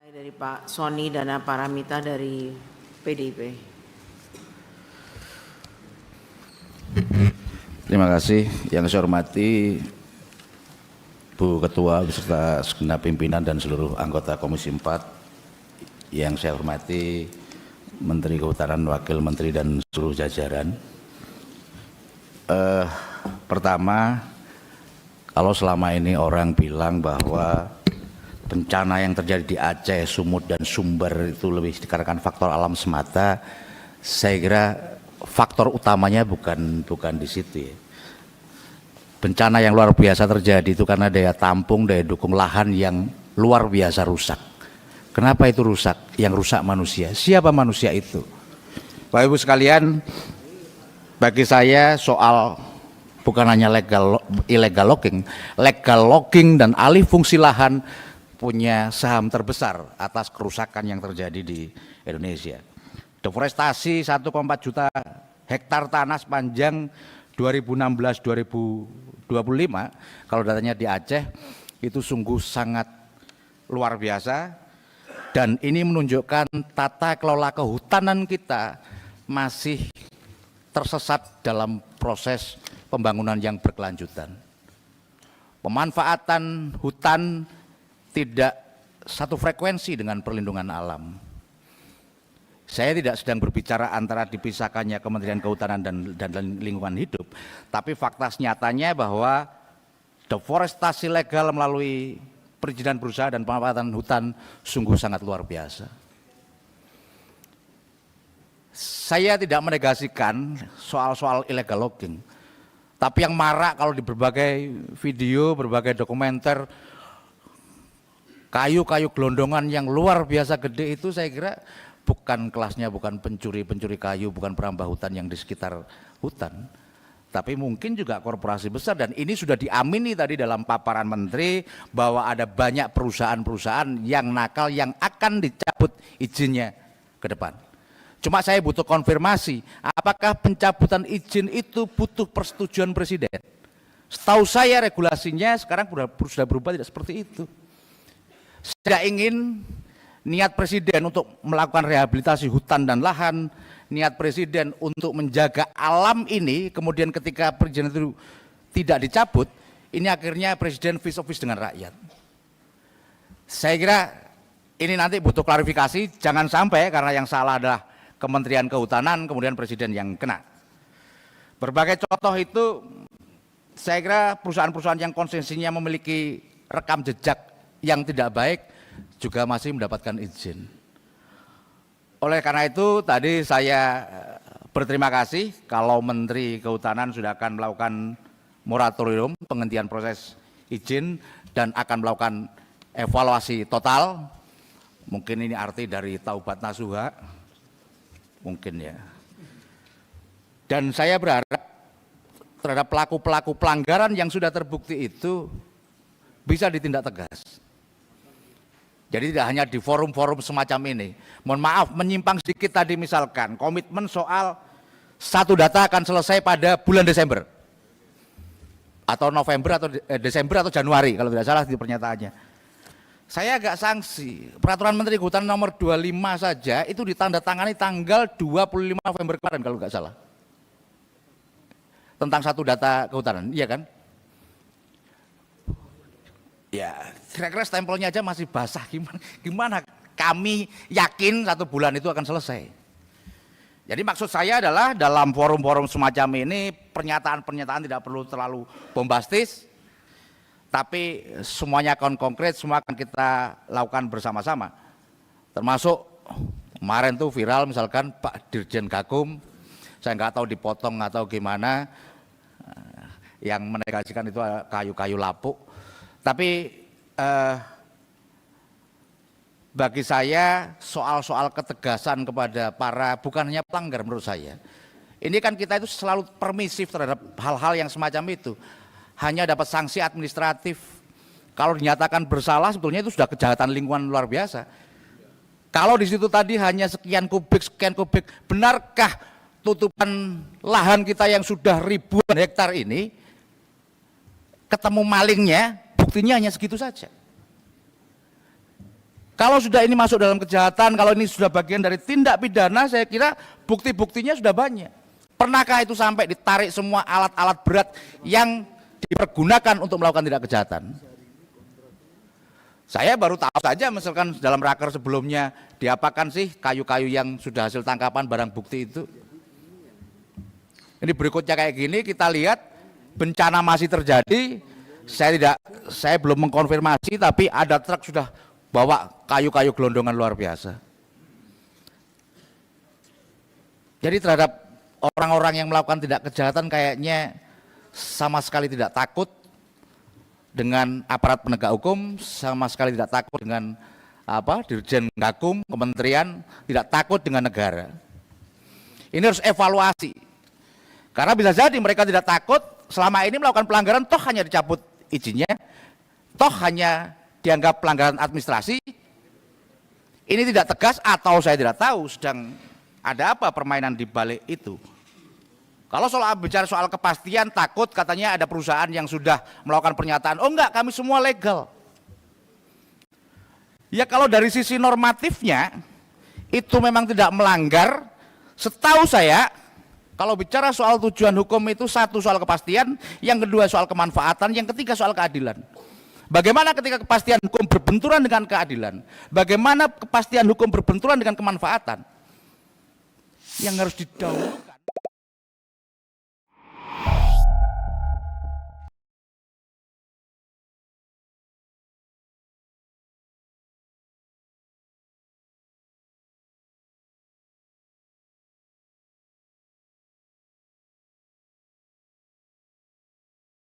Dari Pak Sony Dana Paramita dari PDIP. Terima kasih. Yang saya hormati Bu Ketua beserta segenap pimpinan dan seluruh anggota Komisi 4. Yang saya hormati Menteri Kehutanan, Wakil Menteri dan seluruh jajaran. Pertama, kalau selama ini orang bilang bahwa bencana yang terjadi di Aceh, Sumut dan Sumber itu lebih dikarenakan faktor alam semata, saya kira faktor utamanya bukan di situ ya. Bencana yang luar biasa terjadi itu karena daya tampung, daya dukung lahan yang luar biasa rusak. Kenapa itu rusak? Yang rusak manusia. Siapa manusia itu? Bapak Ibu sekalian, bagi saya soal bukan hanya illegal logging dan alih fungsi lahan punya saham terbesar atas kerusakan yang terjadi di Indonesia. Deforestasi 1,4 juta hektar tanah sepanjang 2016-2025, kalau datanya di Aceh itu sungguh sangat luar biasa, dan ini menunjukkan tata kelola kehutanan kita masih tersesat dalam proses pembangunan yang berkelanjutan. Pemanfaatan hutan tidak satu frekuensi dengan perlindungan alam. Saya tidak sedang berbicara antara dipisahkannya Kementerian Kehutanan dan Lingkungan Hidup, tapi fakta nyatanya bahwa deforestasi legal melalui perizinan berusaha dan pemanfaatan hutan sungguh sangat luar biasa. Saya tidak menegasikan soal-soal illegal logging, tapi yang marak kalau di berbagai video, berbagai dokumenter, kayu-kayu gelondongan yang luar biasa gede itu saya kira bukan kelasnya, bukan pencuri kayu, bukan perambah hutan yang di sekitar hutan, tapi mungkin juga korporasi besar. Dan ini sudah diamini tadi dalam paparan Menteri bahwa ada banyak perusahaan-perusahaan yang nakal yang akan dicabut izinnya ke depan. Cuma saya butuh konfirmasi, apakah pencabutan izin itu butuh persetujuan Presiden? Setahu saya regulasinya sekarang sudah berubah tidak seperti itu. Saya ingin niat Presiden untuk melakukan rehabilitasi hutan dan lahan, niat Presiden untuk menjaga alam ini, kemudian ketika perizinan itu tidak dicabut, ini akhirnya Presiden face to face dengan rakyat. Saya kira ini nanti butuh klarifikasi, jangan sampai karena yang salah adalah Kementerian Kehutanan, kemudian Presiden yang kena. Berbagai contoh itu, saya kira perusahaan-perusahaan yang konsensinya memiliki rekam jejak yang tidak baik juga masih mendapatkan izin. Oleh karena itu tadi saya berterima kasih kalau Menteri Kehutanan sudah akan melakukan moratorium penghentian proses izin dan akan melakukan evaluasi total. Mungkin ini arti dari taubat nasuha, mungkin ya. Dan saya berharap terhadap pelaku-pelaku pelanggaran yang sudah terbukti itu bisa ditindak tegas. Jadi tidak hanya di forum-forum semacam ini. Mohon maaf menyimpang sedikit tadi, misalkan komitmen soal satu data akan selesai pada bulan Desember atau November atau Desember atau Januari kalau tidak salah di pernyataannya. Saya agak sanksi, peraturan Menteri Kehutanan nomor 25 saja itu ditandatangani tanggal 25 November kemarin kalau nggak salah. Tentang satu data kehutanan, iya kan? Ya, kira-kira stempelnya aja masih basah, gimana kami yakin satu bulan itu akan selesai. Jadi maksud saya adalah dalam forum-forum semacam ini pernyataan-pernyataan tidak perlu terlalu bombastis, tapi semuanya akan konkret, semua akan kita lakukan bersama-sama. Termasuk kemarin tuh viral misalkan Pak Dirjen Gakum, saya nggak tahu dipotong atau gimana, yang menegasikan itu kayu-kayu lapuk. Tapi bagi saya soal-soal ketegasan kepada para bukan hanya pelanggar menurut saya. Ini kan kita itu selalu permisif terhadap hal-hal yang semacam itu. Hanya dapat sanksi administratif. Kalau dinyatakan bersalah sebetulnya itu sudah kejahatan lingkungan luar biasa. Kalau di situ tadi hanya sekian kubik, benarkah tutupan lahan kita yang sudah ribuan hektar ini ketemu malingnya, buktinya hanya segitu saja. Kalau sudah ini masuk dalam kejahatan, kalau ini sudah bagian dari tindak pidana, saya kira bukti-buktinya sudah banyak. Pernahkah itu sampai ditarik semua alat-alat berat yang dipergunakan untuk melakukan tindak kejahatan? Saya baru tahu saja misalkan dalam raker sebelumnya diapakan sih kayu-kayu yang sudah hasil tangkapan barang bukti itu. Ini berikutnya kayak gini, kita lihat bencana masih terjadi. Saya belum mengkonfirmasi, tapi ada truk sudah bawa kayu-kayu gelondongan luar biasa. Jadi terhadap orang-orang yang melakukan tindak kejahatan kayaknya sama sekali tidak takut dengan aparat penegak hukum, sama sekali tidak takut dengan Dirjen Gakum, kementerian, tidak takut dengan negara. Ini harus evaluasi. Karena bisa jadi mereka tidak takut, selama ini melakukan pelanggaran toh hanya dicabut izinnya, toh hanya dianggap pelanggaran administrasi. Ini tidak tegas atau saya tidak tahu sedang ada apa permainan di balik itu. Kalau bicara soal kepastian, takut katanya ada perusahaan yang sudah melakukan pernyataan, oh enggak, kami semua legal. Ya kalau dari sisi normatifnya itu memang tidak melanggar. Setahu saya kalau bicara soal tujuan hukum itu, satu soal kepastian, yang kedua soal kemanfaatan, yang ketiga soal keadilan. Bagaimana ketika kepastian hukum berbenturan dengan keadilan? Bagaimana kepastian hukum berbenturan dengan kemanfaatan? Yang harus didahulukan